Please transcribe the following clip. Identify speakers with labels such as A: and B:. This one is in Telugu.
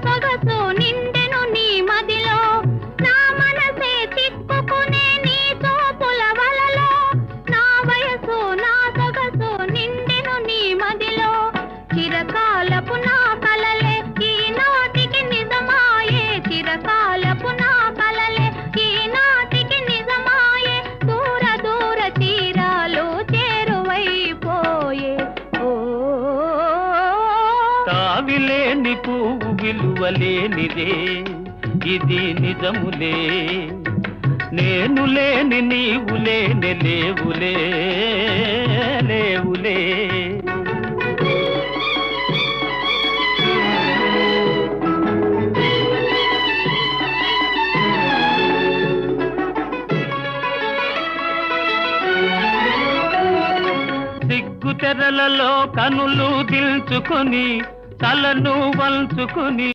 A: సొగసు నిండెను నీ మదిలో నా మనసే చిక్కుకునే నీ చూపుల వలలో నా వయసు నా సొగసు నిండెను నీ మదిలో చిరకాలపు నా కలలే ఈనాటికి నిజమాయే చిరకాలపు నా కలలే ఈనాటికి నిజమాయే దూర దూర తీరాలు చేరువైపోయే
B: తావిలేని పువ్వు విలువలేనిదే ఇది నిజములే నేను లేని నీవు లేని లేవులే లేవులే సిగ్గు తెరలలో కనులు దిల్చుకొని తలను వంచుకొని